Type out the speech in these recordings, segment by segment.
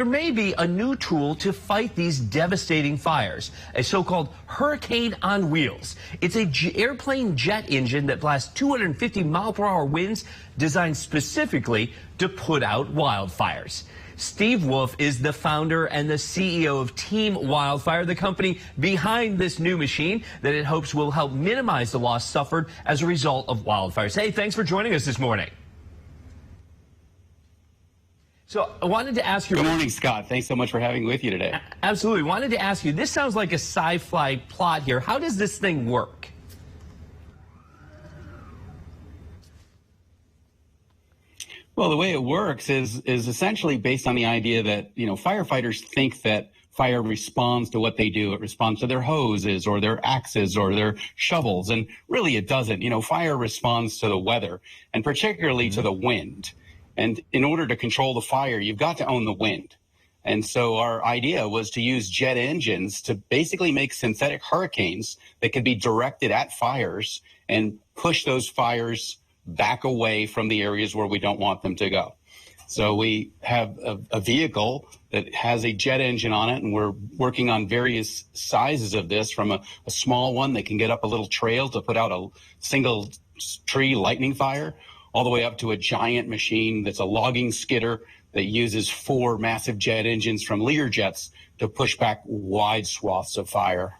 There may be a new tool to fight these devastating fires, a so-called hurricane on wheels. It's an airplane jet engine that blasts 250-mile-per-hour winds designed specifically to put out wildfires. Steve Wolf is the founder and the CEO of Team Wildfire, the company behind this new machine that it hopes will help minimize the loss suffered as a result of wildfires. Hey, thanks for joining us this morning. So I wanted to ask you. Good morning, Scott. Thanks so much for having me with you today. Absolutely. Wanted to ask you, this sounds like a sci-fi plot here. How does this thing work? Well, the way it works is essentially based on the idea that, firefighters think that fire responds to what they do. It responds to their hoses or their axes or their shovels. And really it doesn't. Fire responds to the weather and particularly to the wind. And in order to control the fire, you've got to own the wind. And so our idea was to use jet engines to basically make synthetic hurricanes that could be directed at fires and push those fires back away from the areas where we don't want them to go. So we have a vehicle that has a jet engine on it, and we're working on various sizes of this, from a small one that can get up a little trail to put out a single tree lightning fire, all the way up to a giant machine that's a logging skidder that uses 4 massive jet engines from Learjets to push back wide swaths of fire.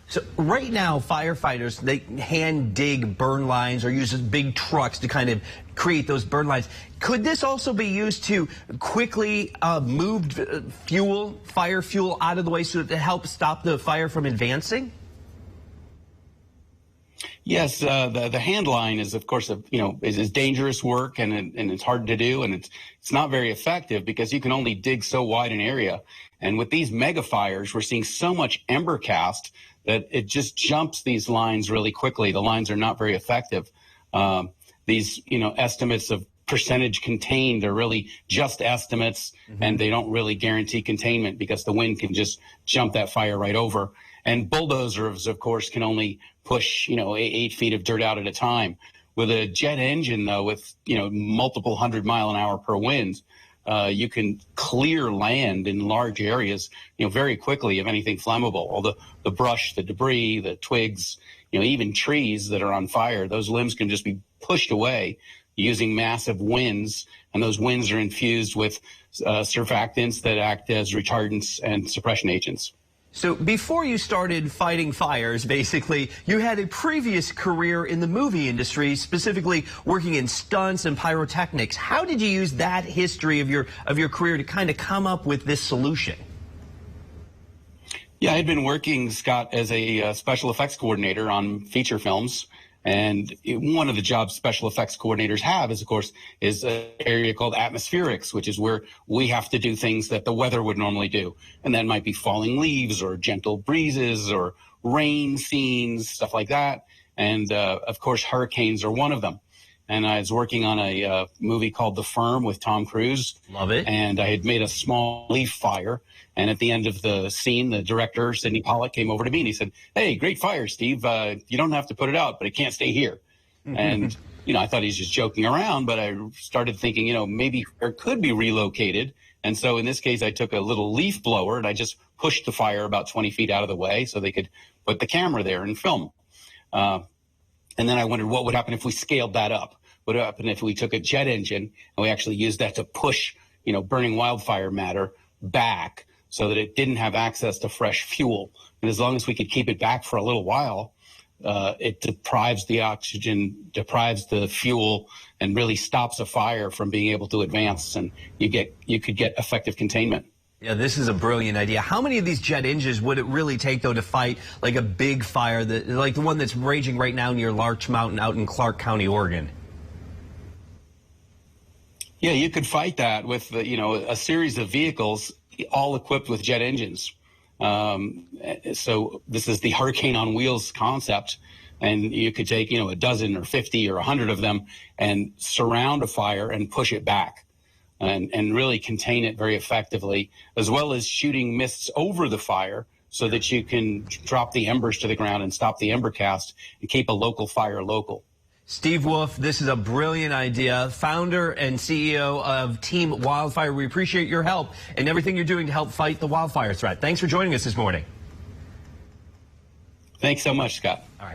So right now, firefighters, they hand dig burn lines or use big trucks to kind of create those burn lines. Could this also be used to quickly move fire fuel out of the way so to help stop the fire from advancing? Yes, the hand line is, of course, is dangerous work, and it's hard to do, and it's not very effective because you can only dig so wide an area. And with these mega fires, we're seeing so much ember cast that it just jumps these lines really quickly. The lines are not very effective. These, estimates of percentage contained are really just estimates, and they don't really guarantee containment because the wind can just jump that fire right over. And bulldozers, of course, can only push, 8 feet of dirt out at a time. With a jet engine, though, with, multiple 100-mile-an-hour per wind, you can clear land in large areas, very quickly of anything flammable. All the brush, the debris, the twigs, even trees that are on fire, those limbs can just be pushed away using massive winds. And those winds are infused with surfactants that act as retardants and suppression agents. So before you started fighting fires, basically, you had a previous career in the movie industry, specifically working in stunts and pyrotechnics. How did you use that history of your career to kind of come up with this solution? Yeah, I had been working, Scott, as a special effects coordinator on feature films. And one of the jobs special effects coordinators have is, of course, is an area called atmospherics, which is where we have to do things that the weather would normally do. And that might be falling leaves or gentle breezes or rain scenes, stuff like that. And, of course, hurricanes are one of them. And I was working on a movie called The Firm with Tom Cruise. Love it. And I had made a small leaf fire. And at the end of the scene, the director, Sidney Pollack, came over to me and he said, "Hey, great fire, Steve. You don't have to put it out, but it can't stay here." And, I thought he was just joking around, but I started thinking, maybe it could be relocated. And so in this case, I took a little leaf blower and I just pushed the fire about 20 feet out of the way so they could put the camera there and film. And then I wondered what would happen if we scaled that up. What would happen if we took a jet engine and we actually used that to push, burning wildfire matter back so that it didn't have access to fresh fuel. And as long as we could keep it back for a little while, it deprives the oxygen, deprives the fuel, and really stops a fire from being able to advance. And you could get effective containment. Yeah, this is a brilliant idea. How many of these jet engines would it really take, though, to fight like a big fire, like the one that's raging right now near Larch Mountain out in Clark County, Oregon? Yeah, you could fight that with, a series of vehicles all equipped with jet engines. So this is the hurricane on wheels concept. And you could take, a dozen or 50 or 100 of them and surround a fire and push it back. And really contain it very effectively, as well as shooting mists over the fire so that you can drop the embers to the ground and stop the ember cast and keep a local fire local. Steve Wolf, this is a brilliant idea. Founder and CEO of Team Wildfire. We appreciate your help and everything you're doing to help fight the wildfire threat. Thanks for joining us this morning. Thanks so much, Scott. All right.